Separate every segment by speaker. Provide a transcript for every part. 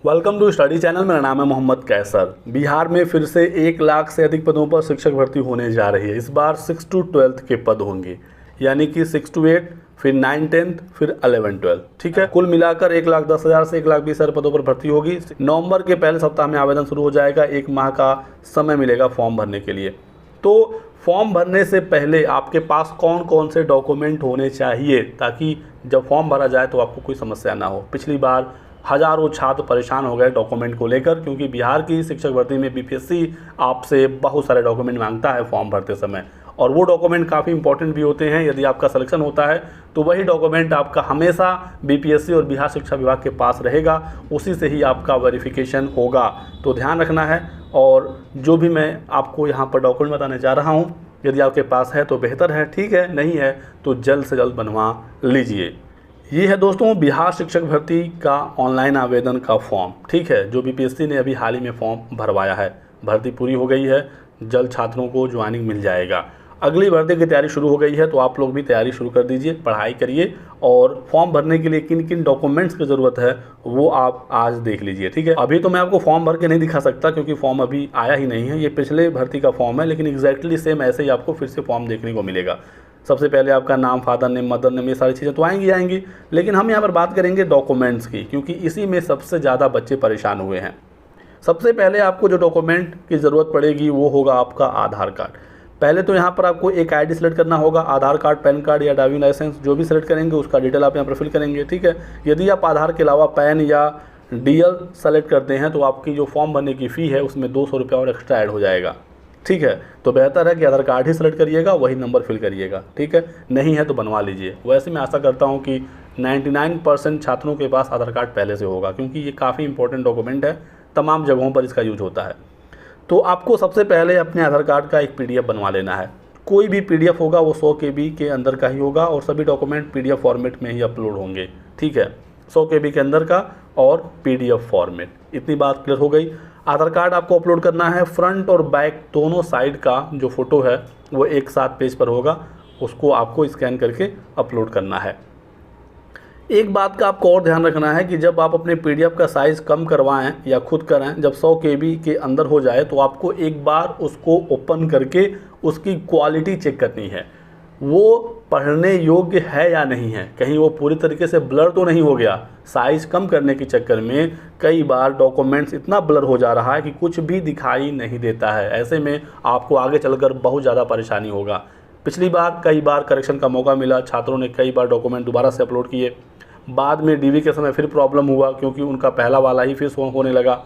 Speaker 1: Welcome to study channel. मेरा नाम है मोहम्मद कैसर। बिहार में फिर से 1 लाख से अधिक पदों पर शिक्षक भर्ती होने जा रही है। इस बार 6 to 12 के पद होंगे, यानी कि 6 to 8, फिर 9, 10, फिर 11, 12। ठीक है, कुल मिलाकर 1,10,000 से 1,20,000 पदों पर भर्ती होगी। नवंबर के पहले सप्ताह में आवेदन शुरू हो जाएगा। 1 माह का समय मिलेगा फॉर्म भरने के लिए। तो फॉर्म भरने से पहले आपके पास कौन कौन से डॉक्यूमेंट होने चाहिए, ताकि जब फॉर्म भरा जाए तो आपको कोई समस्या ना हो। पिछली बार हज़ारों छात्र परेशान हो गए डॉक्यूमेंट को लेकर, क्योंकि बिहार की शिक्षक भर्ती में बीपीएससी आपसे बहुत सारे डॉक्यूमेंट मांगता है फॉर्म भरते समय, और वो डॉक्यूमेंट काफ़ी इंपॉर्टेंट भी होते हैं। यदि आपका सिलेक्शन होता है तो वही डॉक्यूमेंट आपका हमेशा बीपीएससी और बिहार शिक्षा विभाग के पास रहेगा, उसी से ही आपका वेरिफिकेशन होगा। तो ध्यान रखना है। और जो भी मैं आपको यहाँ पर डॉक्यूमेंट बताने जा रहा हूँ, यदि आपके पास है तो बेहतर है, ठीक है, नहीं है तो जल्द से जल्द बनवा लीजिए। ये है दोस्तों बिहार शिक्षक भर्ती का ऑनलाइन आवेदन का फॉर्म, ठीक है, जो बीपीएससी ने अभी हाल ही में फॉर्म भरवाया है। भर्ती पूरी हो गई है, जल्द छात्रों को ज्वाइनिंग मिल जाएगा। अगली भर्ती की तैयारी शुरू हो गई है, तो आप लोग भी तैयारी शुरू कर दीजिए, पढ़ाई करिए। और फॉर्म भरने के लिए किन किन डॉक्यूमेंट्स की ज़रूरत है वो आप आज देख लीजिए, ठीक है। अभी तो मैं आपको फॉर्म भर के नहीं दिखा सकता, क्योंकि फॉर्म अभी आया ही नहीं है। ये पिछले भर्ती का फॉर्म है, लेकिन एग्जैक्टली सेम ऐसे ही आपको फिर से फॉर्म देखने को मिलेगा। सबसे पहले आपका नाम, फादर नेम, मदर नेम, ये सारी चीज़ें तो आएंगी, लेकिन हम यहाँ पर बात करेंगे डॉक्यूमेंट्स की, क्योंकि इसी में सबसे ज़्यादा बच्चे परेशान हुए हैं। सबसे पहले आपको जो डॉक्यूमेंट की ज़रूरत पड़ेगी वो होगा आपका आधार कार्ड। पहले तो यहाँ पर आपको एक आईडी सेलेक्ट करना होगा। आधार कार्ड, पैन कार्ड या ड्राइविंग लाइसेंस जो भी सेलेक्ट करेंगे उसका डिटेल आप यहाँ पर फिल करेंगे, ठीक है। यदि आप आधार के अलावा पैन या डीएल सेलेक्ट करते हैं तो आपकी जो फॉर्म भरने की फ़ी है उसमें 200 रुपये और एक्स्ट्रा ऐड हो जाएगा, ठीक है। तो बेहतर है कि आधार कार्ड ही सेलेक्ट करिएगा, वही नंबर फिल करिएगा, ठीक है। नहीं है तो बनवा लीजिए। वैसे मैं आशा करता हूँ कि 99% छात्रों के पास आधार कार्ड पहले से होगा, क्योंकि ये काफ़ी इंपॉर्टेंट डॉक्यूमेंट है, तमाम जगहों पर इसका यूज होता है। तो आपको सबसे पहले अपने आधार कार्ड का एक पीडीएफ बनवा लेना है। कोई भी पीडीएफ होगा वो 100 KB के अंदर का ही होगा, और सभी डॉक्यूमेंट पीडीएफ फॉर्मेट में ही अपलोड होंगे, ठीक है। 100 KB के अंदर का और पीडीएफ फॉर्मेट। इतनी बात क्लियर हो गई। आधार कार्ड आपको अपलोड करना है। फ्रंट और बैक दोनों साइड का जो फ़ोटो है वो एक साथ पेज पर होगा, उसको आपको स्कैन करके अपलोड करना है। एक बात का आपको और ध्यान रखना है कि जब आप अपने पीडीएफ का साइज़ कम करवाएं या खुद कराएं, जब 100 KB के अंदर हो जाए तो आपको एक बार उसको ओपन करके उसकी क्वालिटी चेक करनी है, वो पढ़ने योग्य है या नहीं है, कहीं वो पूरी तरीके से ब्लर तो नहीं हो गया। साइज़ कम करने के चक्कर में कई बार डॉक्यूमेंट्स इतना ब्लर हो जा रहा है कि कुछ भी दिखाई नहीं देता है। ऐसे में आपको आगे चलकर बहुत ज़्यादा परेशानी होगा। पिछली बार कई बार करेक्शन का मौका मिला, छात्रों ने कई बार डॉक्यूमेंट दोबारा से अपलोड किए, बाद में डीवी के समय फिर प्रॉब्लम हुआ, क्योंकि उनका पहला वाला ही फिर होने लगा।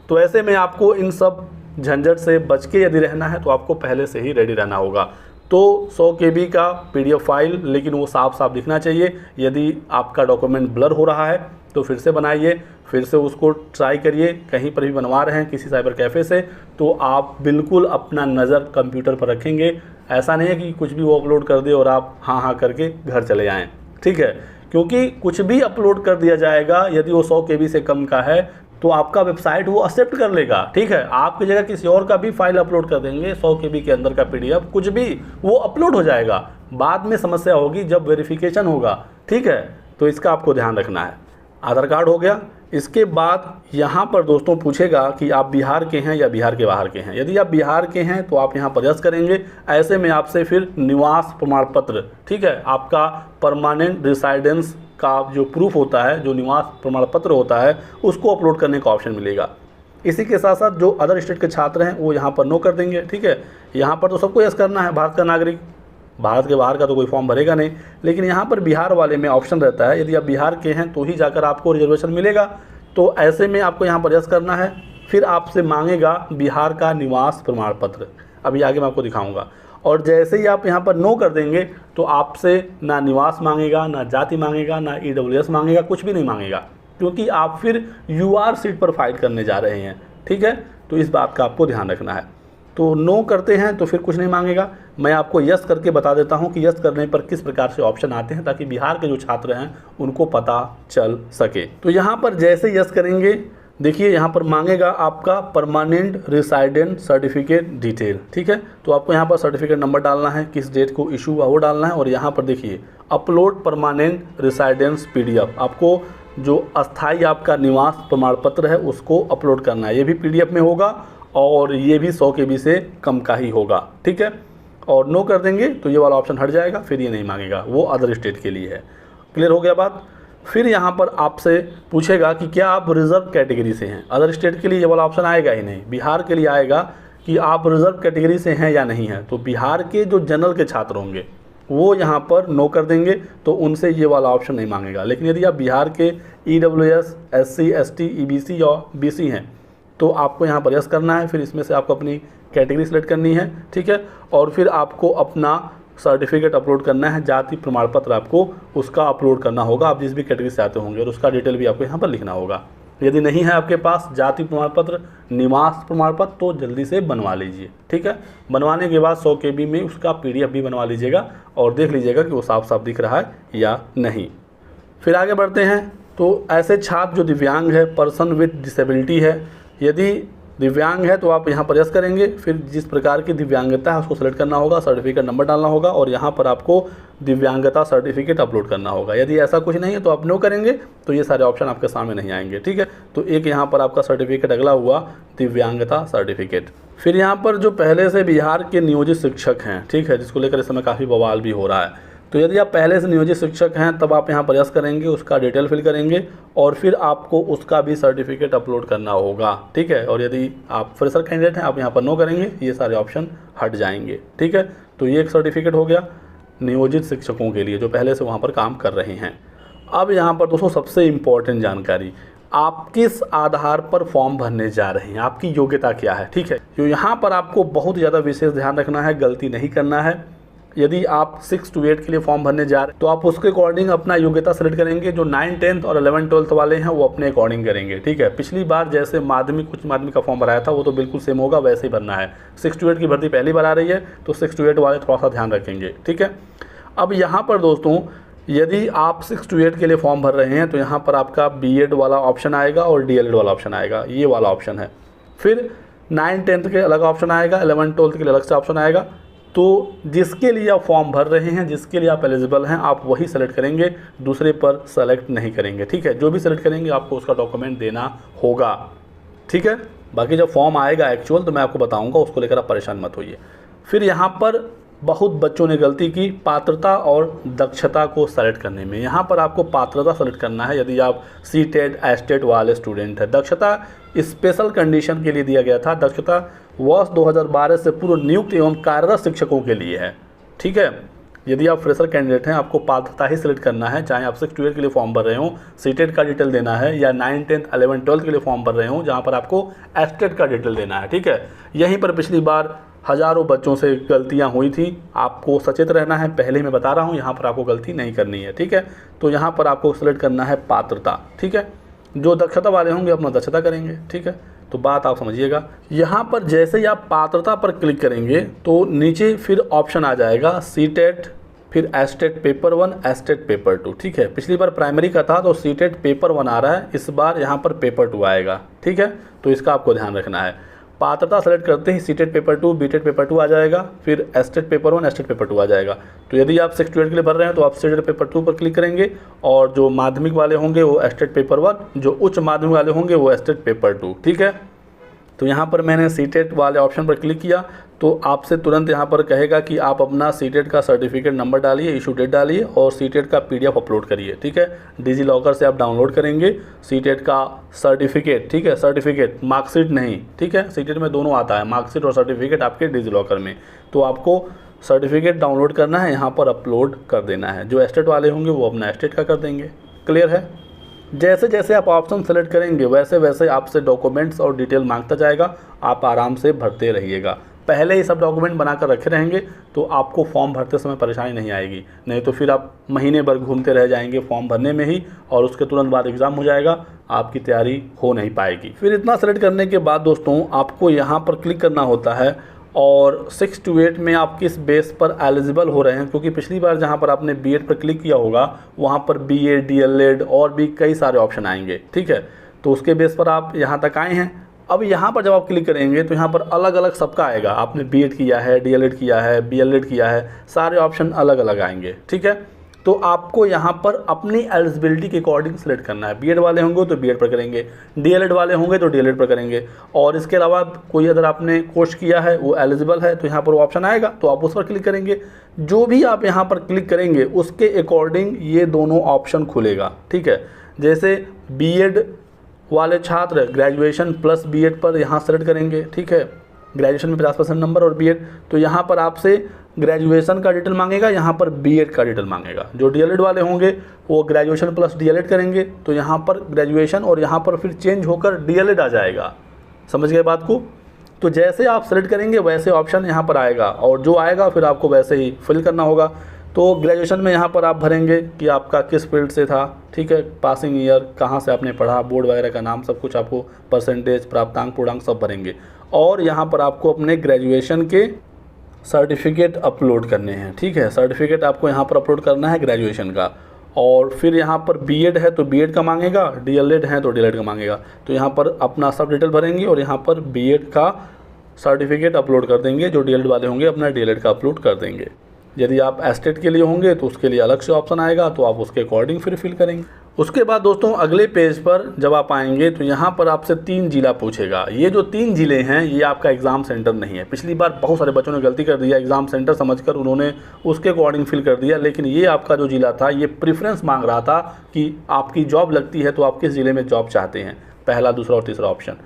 Speaker 1: तो ऐसे में आपको इन सब झंझट से बच के यदि रहना है तो आपको पहले से ही रेडी रहना होगा। तो 100 KB का पीडीएफ फाइल, लेकिन वो साफ साफ दिखना चाहिए। यदि आपका डॉक्यूमेंट ब्लर हो रहा है तो फिर से बनाइए, फिर से उसको ट्राई करिए। कहीं पर भी बनवा रहे हैं किसी साइबर कैफ़े से, तो आप बिल्कुल अपना नज़र कंप्यूटर पर रखेंगे। ऐसा नहीं है कि कुछ भी वो अपलोड कर दे और आप हाँ हाँ करके घर चले आएँ, ठीक है। क्योंकि कुछ भी अपलोड कर दिया जाएगा, यदि वो 100 KB से कम का है तो आपका वेबसाइट वो एक्सेप्ट कर लेगा, ठीक है। आपकी जगह किसी और का भी फाइल अपलोड कर देंगे, 100 KB के अंदर का पीडीएफ कुछ भी, वो अपलोड हो जाएगा। बाद में समस्या होगी जब वेरिफिकेशन होगा, ठीक है। तो इसका आपको ध्यान रखना है। आधार कार्ड हो गया। इसके बाद यहाँ पर दोस्तों पूछेगा कि आप बिहार के हैं या बिहार के बाहर के हैं। यदि आप बिहार के हैं तो आप यहाँ पर यस करेंगे। ऐसे में आपसे फिर निवास प्रमाण पत्र, ठीक है, आपका परमानेंट रेसिडेंस का जो प्रूफ होता है, जो निवास प्रमाण पत्र होता है, उसको अपलोड करने का ऑप्शन मिलेगा। इसी के साथ साथ जो अदर स्टेट के छात्र हैं वो यहाँ पर नो कर देंगे, ठीक है। यहाँ पर तो सबको यस करना है, भारत का नागरिक। भारत के बाहर का तो कोई फॉर्म भरेगा नहीं, लेकिन यहाँ पर बिहार वाले में ऑप्शन रहता है, यदि आप बिहार के हैं तो ही जाकर आपको रिजर्वेशन मिलेगा। तो ऐसे में आपको यहाँ पर यस करना है। फिर आपसे मांगेगा बिहार का निवास प्रमाण पत्र, अभी आगे मैं आपको दिखाऊंगा। और जैसे ही आप यहाँ पर नो कर देंगे तो आपसे ना निवास मांगेगा, ना जाति मांगेगा, ना EWS मांगेगा, कुछ भी नहीं मांगेगा, क्योंकि आप फिर UR सीट पर फाइट करने जा रहे हैं, ठीक है। तो इस बात का आपको ध्यान रखना है। तो नो करते हैं तो फिर कुछ नहीं मांगेगा। मैं आपको यस करके बता देता हूं कि यस करने पर किस प्रकार से ऑप्शन आते हैं, ताकि बिहार के जो छात्र हैं उनको पता चल सके। तो यहाँ पर जैसे यस करेंगे, देखिए यहाँ पर मांगेगा आपका परमानेंट रेसिडेंट सर्टिफिकेट डिटेल, ठीक है। तो आपको यहाँ पर सर्टिफिकेट नंबर डालना है, किस डेट को इशू हुआ वो डालना है, और यहाँ पर देखिए अपलोड परमानेंट रेसिडेंस पीडीएफ, आपको जो अस्थाई आपका निवास प्रमाण पत्र है उसको अपलोड करना है। ये भी PDF में होगा और ये भी 100 KB से कम का ही होगा, ठीक है। और नो कर देंगे तो ये वाला ऑप्शन हट जाएगा, फिर ये नहीं मांगेगा, वो अदर स्टेट के लिए है। क्लियर हो गया बात। फिर यहाँ पर आपसे पूछेगा कि क्या आप रिजर्व कैटेगरी से हैं। अदर स्टेट के लिए ये वाला ऑप्शन आएगा ही नहीं, बिहार के लिए आएगा कि आप रिजर्व कैटेगरी से हैं या नहीं हैं। तो बिहार के जो जनरल के छात्र होंगे वो यहाँ पर नो कर देंगे, तो उनसे ये वाला ऑप्शन नहीं मांगेगा। लेकिन यदि आप बिहार के EWS, SC, ST, EBC और BC हैं तो आपको यहाँ पर यस करना है। फिर इसमें से आपको अपनी कैटेगरी सेलेक्ट करनी है, ठीक है। और फिर आपको अपना सर्टिफिकेट अपलोड करना है, जाति प्रमाण पत्र आपको उसका अपलोड करना होगा। आप जिस भी कैटेगरी से आते होंगे और उसका डिटेल भी आपको यहाँ पर लिखना होगा। यदि नहीं है आपके पास जाति प्रमाण पत्र, निवास प्रमाण पत्र, तो जल्दी से बनवा लीजिए, ठीक है। बनवाने के बाद 100 KB में उसका PDF भी बनवा लीजिएगा और देख लीजिएगा कि वो साफ साफ दिख रहा है या नहीं। फिर आगे बढ़ते हैं। तो ऐसे छात्र जो दिव्यांग है, पर्सन विथ डिसेबिलिटी है, यदि दिव्यांग है तो आप यहाँ पर यस करेंगे। फिर जिस प्रकार की दिव्यांगता है उसको सेलेक्ट करना होगा, सर्टिफिकेट नंबर डालना होगा और यहाँ पर आपको दिव्यांगता सर्टिफिकेट अपलोड करना होगा। यदि ऐसा कुछ नहीं है तो आप नो करेंगे तो ये सारे ऑप्शन आपके सामने नहीं आएंगे, ठीक है। तो एक यहाँ पर आपका सर्टिफिकेट अगला हुआ दिव्यांगता सर्टिफिकेट। फिर यहाँ पर जो पहले से बिहार के नियोजित शिक्षक हैं, ठीक है, जिसको लेकर इस समय काफ़ी बवाल भी हो रहा है। तो यदि आप पहले से नियोजित शिक्षक हैं तब आप यहाँ पर यस करेंगे, उसका डिटेल फिल करेंगे और फिर आपको उसका भी सर्टिफिकेट अपलोड करना होगा, ठीक है। और यदि आप फ्रेशर कैंडिडेट हैं आप यहाँ पर नो करेंगे, ये सारे ऑप्शन हट जाएंगे, ठीक है। तो ये एक सर्टिफिकेट हो गया नियोजित शिक्षकों के लिए जो पहले से वहाँ पर काम कर रहे हैं। अब यहाँ पर दोस्तों सबसे इम्पॉर्टेंट जानकारी, आप किस आधार पर फॉर्म भरने जा रहे हैं, आपकी योग्यता क्या है, ठीक है। तो यहाँ पर आपको बहुत ज़्यादा विशेष ध्यान रखना है, गलती नहीं करना है। यदि आप 6 to 8 के लिए फॉर्म भरने जा रहे हैं तो आप उसके अकॉर्डिंग अपना योग्यता सेलेक्ट करेंगे। जो 9, 10th और 11, 12th वाले हैं वो अपने अकॉर्डिंग करेंगे, ठीक है। पिछली बार जैसे माध्यमिक उच्च माध्यमिक का फॉर्म भराया था वो तो बिल्कुल सेम होगा, वैसे ही भरना है। 6 to 8 की भर्ती पहली बार आ रही है तो 6 to 8 वाले थोड़ा सा ध्यान रखेंगे, ठीक है। अब यहाँ पर दोस्तों यदि आप 6 to 8 के लिए फॉर्म भर रहे हैं तो यहाँ पर आपका BEd वाला ऑप्शन आएगा और DLED वाला ऑप्शन आएगा, ये वाला ऑप्शन है। फिर 9, 10th के अलग ऑप्शन आएगा, 11, 12th के लिए अलग से ऑप्शन आएगा। तो जिसके लिए आप फॉर्म भर रहे हैं, जिसके लिए आप एलिजिबल हैं, आप वही सेलेक्ट करेंगे, दूसरे पर सेलेक्ट नहीं करेंगे, ठीक है। जो भी सेलेक्ट करेंगे आपको उसका डॉक्यूमेंट देना होगा, ठीक है। बाकी जब फॉर्म आएगा एक्चुअल तो मैं आपको बताऊंगा, उसको लेकर आप परेशान मत होइए। फिर यहाँ पर बहुत बच्चों ने गलती की पात्रता और दक्षता को सेलेक्ट करने में। यहाँ पर आपको पात्रता सेलेक्ट करना है यदि आप CTET, ASTET वाले स्टूडेंट हैं। दक्षता स्पेशल कंडीशन के लिए दिया गया था। दक्षता वर्ष 2012 से पूर्व नियुक्त एवं कार्यरत शिक्षकों के लिए है, ठीक है। यदि आप फ्रेशर कैंडिडेट हैं आपको पात्रता ही सिलेक्ट करना है, चाहे आप 6 to 8 के लिए फॉर्म भर रहे हो, CTET का डिटेल देना है, या 9, 10, 11, 12 के लिए फॉर्म भर रहे हो जहाँ पर आपको ASTET का डिटेल देना है, ठीक है। यहीं पर पिछली बार हज़ारों बच्चों से गलतियां हुई थी, आपको सचेत रहना है, पहले मैं बता रहा हूं, यहाँ पर आपको गलती नहीं करनी है, ठीक है। तो यहाँ पर आपको सेलेक्ट करना है पात्रता, ठीक है। जो दक्षता वाले होंगे अपना दक्षता करेंगे, ठीक है। तो बात आप समझिएगा। यहाँ पर जैसे ही आप पात्रता पर क्लिक करेंगे तो नीचे फिर ऑप्शन आ जाएगा CTET, फिर ASTET पेपर 1, ASTET पेपर 2, ठीक है। पिछली बार प्राइमरी का था तो CTET पेपर 1 आ रहा है, इस बार यहाँ पर पेपर 2 आएगा, ठीक है। तो इसका आपको ध्यान रखना है। पात्रता सेलेक्ट करते ही CTET पेपर 2, BTET पेपर 2 आ जाएगा, फिर ASTET पेपर 1, ASTET पेपर 2 आ जाएगा। तो यदि आप 6 to 8 के लिए भर रहे हैं तो आप CTET पेपर 2 पर क्लिक करेंगे और जो माध्यमिक वाले होंगे वो ASTET पेपर 1, जो उच्च माध्यमिक वाले होंगे वो ASTET पेपर 2, ठीक है। तो यहाँ पर मैंने CTET वाले ऑप्शन पर क्लिक किया तो आपसे तुरंत यहाँ पर कहेगा कि आप अपना CTET का सर्टिफिकेट नंबर डालिए, इशू डेट डालिए और CTET का PDF अपलोड करिए, ठीक है। डिजीलॉकर से आप डाउनलोड करेंगे CTET का सर्टिफिकेट, ठीक है। सर्टिफिकेट, मार्कशीट नहीं, ठीक है। CTET में दोनों आता है, मार्कशीट और सर्टिफिकेट आपके डिजीलॉकर में। तो आपको सर्टिफिकेट डाउनलोड करना है, यहाँ पर अपलोड कर देना है। जो ASTET वाले होंगे वो अपना ASTET का कर देंगे। क्लियर है। जैसे जैसे आप ऑप्शन सेलेक्ट करेंगे वैसे वैसे आपसे डॉक्यूमेंट्स और डिटेल मांगता जाएगा, आप आराम से भरते रहिएगा। पहले ही सब डॉक्यूमेंट बनाकर रखे रहेंगे तो आपको फॉर्म भरते समय परेशानी नहीं आएगी, नहीं तो फिर आप महीने भर घूमते रह जाएंगे फॉर्म भरने में ही और उसके तुरंत बाद एग्ज़ाम हो जाएगा, आपकी तैयारी हो नहीं पाएगी। फिर इतना सेलेक्ट करने के बाद दोस्तों आपको यहाँ पर क्लिक करना होता है और 6 to 8 में आप किस बेस पर एलिजिबल हो रहे हैं, क्योंकि पिछली बार जहाँ पर आपने BEd पर क्लिक किया होगा वहाँ पर BA, DLED और भी कई सारे ऑप्शन आएंगे, ठीक है। तो उसके बेस पर आप यहाँ तक आए हैं। अब यहाँ पर जब आप क्लिक करेंगे तो यहाँ पर अलग अलग सबका आएगा, आपने BEd किया है, DLED किया है, BLED किया है, सारे ऑप्शन अलग अलग आएंगे, ठीक है। तो आपको यहाँ पर अपनी एलिजिबिलिटी के अकॉर्डिंग सेलेक्ट करना है। बीएड वाले होंगे तो बीएड पर करेंगे, डीएलएड वाले होंगे तो डीएलएड पर करेंगे, और इसके अलावा कोई अगर आपने कोर्स किया है वो एलिजिबल है तो यहाँ पर वो ऑप्शन आएगा तो आप उस पर क्लिक करेंगे। जो भी आप यहाँ पर क्लिक करेंगे उसके अकॉर्डिंग ये दोनों ऑप्शन खुलेगा, ठीक है। जैसे बीएड वाले छात्र ग्रेजुएशन प्लस बीएड पर यहाँ सेलेक्ट करेंगे, ठीक है, ग्रेजुएशन में 50% नंबर और बीएड, तो यहाँ पर आपसे ग्रेजुएशन का डिटेल मांगेगा, यहाँ पर बीएड का डिटेल मांगेगा। जो डीएलएड वाले होंगे वो ग्रेजुएशन प्लस डीएलएड करेंगे तो यहाँ पर ग्रेजुएशन और यहाँ पर फिर चेंज होकर डीएलएड आ जाएगा। समझ गए बात को? तो जैसे आप सेलेक्ट करेंगे वैसे ऑप्शन यहाँ पर आएगा और जो आएगा फिर आपको वैसे ही फिल करना होगा। तो ग्रेजुएशन में यहाँ पर आप भरेंगे कि आपका किस फील्ड से था, ठीक है, पासिंग ईयर, कहाँ से आपने पढ़ा, बोर्ड वगैरह का नाम, सब कुछ आपको, परसेंटेज, प्राप्तांक, पूर्णांक सब भरेंगे। और यहाँ पर आपको अपने ग्रेजुएशन के सर्टिफिकेट अपलोड करने हैं, ठीक है, सर्टिफिकेट आपको यहाँ पर अपलोड करना है ग्रेजुएशन का। और फिर यहाँ पर बीएड है तो बीएड का मांगेगा, डीएलएड है तो डीएलएड का मांगेगा। तो यहाँ पर अपना सब डिटेल भरेंगे और यहाँ पर बीएड का सर्टिफिकेट अपलोड कर देंगे। जो डीएलएड वाले होंगे अपना डीएलएड का अपलोड कर देंगे। यदि आप एस्टेट के लिए होंगे तो उसके लिए अलग से ऑप्शन आएगा तो आप उसके अकॉर्डिंग फिर फिल करेंगे। उसके बाद दोस्तों अगले पेज पर जब आप आएंगे तो यहाँ पर आपसे 3 जिला पूछेगा। ये जो 3 जिले हैं ये आपका एग्ज़ाम सेंटर नहीं है। पिछली बार बहुत सारे बच्चों ने गलती कर दिया, एग्ज़ाम सेंटर समझकर उन्होंने उसके अकॉर्डिंग फिल कर दिया, लेकिन ये आपका जो जिला था ये प्रेफरेंस मांग रहा था कि आपकी जॉब लगती है तो आप किस ज़िले में जॉब चाहते हैं, पहला, दूसरा और तीसरा ऑप्शन।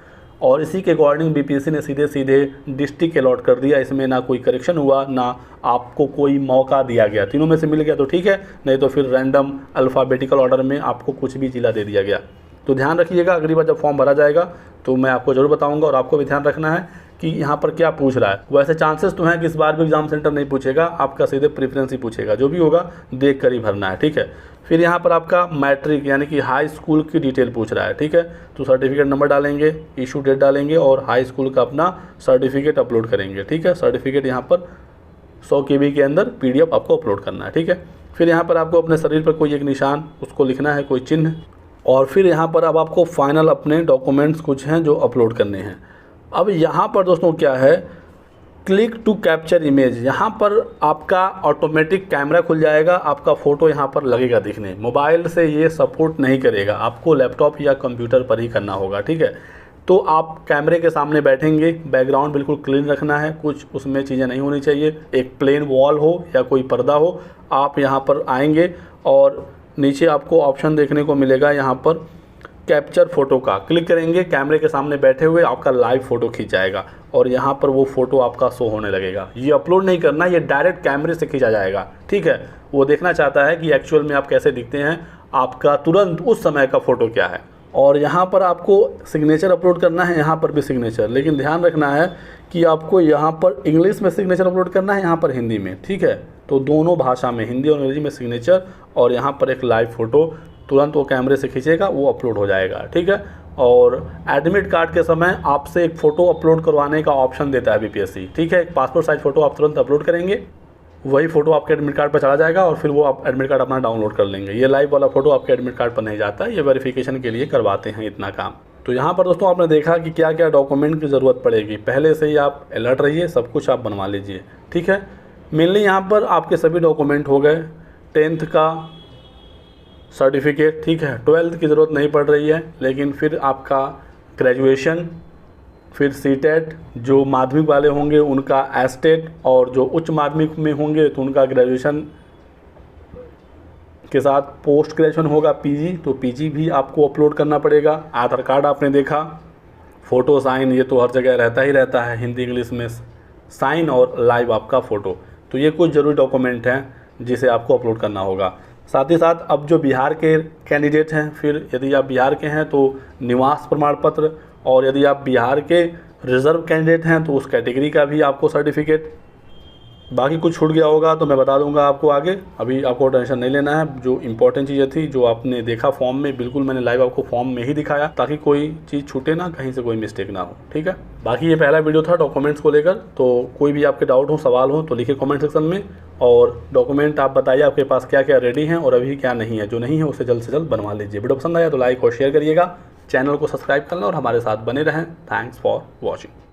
Speaker 1: और इसी के अकॉर्डिंग बीपीएससी ने सीधे सीधे डिस्ट्रिक्ट अलॉट कर दिया। इसमें ना कोई करेक्शन हुआ ना आपको कोई मौका दिया गया। तीनों में से मिल गया तो ठीक है, नहीं तो फिर रैंडम अल्फ़ाबेटिकल ऑर्डर में आपको कुछ भी जिला दे दिया गया। तो ध्यान रखिएगा, अगली बार जब फॉर्म भरा जाएगा तो मैं आपको ज़रूर बताऊंगा और आपको भी ध्यान रखना है कि यहाँ पर क्या पूछ रहा है। वैसे चांसेस तो हैं कि इस बार भी एग्ज़ाम सेंटर नहीं पूछेगा, आपका सीधे प्रेफरेंस ही पूछेगा। जो भी होगा देख कर ही भरना है, ठीक है। फिर यहाँ पर आपका मैट्रिक यानी कि हाई स्कूल की डिटेल पूछ रहा है, ठीक है। तो सर्टिफिकेट नंबर डालेंगे, इशू डेट डालेंगे और हाई स्कूल का अपना सर्टिफिकेट अपलोड करेंगे, ठीक है। सर्टिफिकेट यहाँ पर 100 KB के अंदर PDF आपको अपलोड करना है, ठीक है। फिर यहाँ पर आपको अपने शरीर पर कोई एक निशान उसको लिखना है, कोई चिन्ह, और फिर यहाँ पर अब आपको फाइनल अपने डॉक्यूमेंट्स कुछ हैं जो अपलोड करने हैं। अब यहाँ पर दोस्तों क्या है, क्लिक टू कैप्चर इमेज, यहाँ पर आपका ऑटोमेटिक कैमरा खुल जाएगा, आपका फ़ोटो यहाँ पर लगेगा दिखने। मोबाइल से ये सपोर्ट नहीं करेगा, आपको लैपटॉप या कंप्यूटर पर ही करना होगा, ठीक है। तो आप कैमरे के सामने बैठेंगे, बैकग्राउंड बिल्कुल क्लीन रखना है, कुछ उसमें चीज़ें नहीं होनी चाहिए, एक प्लेन वॉल हो या कोई पर्दा हो। आप यहाँ पर आएंगे और नीचे आपको ऑप्शन देखने को मिलेगा यहाँ पर कैप्चर फ़ोटो का, क्लिक करेंगे, कैमरे के सामने बैठे हुए आपका लाइव फ़ोटो खींच जाएगा और यहाँ पर वो फ़ोटो आपका शो होने लगेगा। ये अपलोड नहीं करना, ये डायरेक्ट कैमरे से खींचा जाएगा, ठीक है। वो देखना चाहता है कि एक्चुअल में आप कैसे दिखते हैं, आपका तुरंत उस समय का फ़ोटो क्या है। और यहाँ पर आपको सिग्नेचर अपलोड करना है, यहाँ पर भी सिग्नेचर, लेकिन ध्यान रखना है कि आपको यहाँ पर इंग्लिश में सिग्नेचर अपलोड करना है, यहाँ पर हिंदी में, ठीक है। तो दोनों भाषा में, हिंदी और अंग्रेजी में सिग्नेचर, और यहाँ पर एक लाइव फ़ोटो तुरंत वो कैमरे से खींचेगा, वो अपलोड हो जाएगा, ठीक है। और एडमिट कार्ड के समय आपसे एक फ़ोटो अपलोड करवाने का ऑप्शन देता है बीपीएससी, ठीक है। एक पासपोर्ट साइज फ़ोटो आप तुरंत अपलोड करेंगे, वही फ़ोटो आपके एडमिट कार्ड पर चला जाएगा और फिर वो आप एडमिट कार्ड अपना डाउनलोड कर लेंगे। ये लाइव वाला फ़ोटो आपके एडमिट कार्ड पर नहीं जाता है, ये वेरिफिकेशन के लिए करवाते हैं इतना काम। तो यहाँ पर दोस्तों आपने देखा कि क्या क्या डॉक्यूमेंट की ज़रूरत पड़ेगी। पहले से ही आप अलर्ट रहिए, सब कुछ आप बनवा लीजिए, ठीक है। मेनली यहाँ पर आपके सभी डॉक्यूमेंट हो गए। 10th का सर्टिफिकेट, ठीक है। 12th की ज़रूरत नहीं पड़ रही है, लेकिन फिर आपका ग्रेजुएशन, फिर सीटेट, जो माध्यमिक वाले होंगे उनका एस्टेट, और जो उच्च माध्यमिक में होंगे तो उनका ग्रेजुएशन के साथ पोस्ट ग्रेजुएशन होगा पीजी, तो पीजी भी आपको अपलोड करना पड़ेगा। आधार कार्ड आपने देखा, फ़ोटो साइन, ये तो हर जगह रहता ही रहता है, हिंदी इंग्लिश में साइन और लाइव आपका फ़ोटो। तो ये कुछ ज़रूरी डॉक्यूमेंट हैं जिसे आपको अपलोड करना होगा। साथ ही साथ अब जो बिहार के कैंडिडेट हैं, फिर यदि आप बिहार के हैं तो निवास प्रमाण पत्र, और यदि आप बिहार के रिज़र्व कैंडिडेट हैं तो उस कैटेगरी का भी आपको सर्टिफिकेट। बाकी कुछ छूट गया होगा तो मैं बता दूंगा आपको आगे, अभी आपको टेंशन नहीं लेना है। जो इंपॉर्टेंट चीज़ें थी जो आपने देखा फॉर्म में, बिल्कुल मैंने लाइव आपको फॉर्म में ही दिखाया ताकि कोई चीज़ छूटे ना, कहीं से कोई मिस्टेक ना हो, ठीक है। बाकी ये पहला वीडियो था डॉक्यूमेंट्स को लेकर, तो कोई भी आपके डाउट हो, सवाल हो तो लिखिए कमेंट सेक्शन में, और डॉक्यूमेंट आप बताइए आपके पास क्या क्या रेडी हैं और अभी क्या नहीं है। जो नहीं है उसे जल्द से जल्द बनवा लीजिए। वीडियो पसंद आया तो लाइक और शेयर करिएगा, चैनल को सब्सक्राइब करना और हमारे साथ बने रहें। Thanks for watching.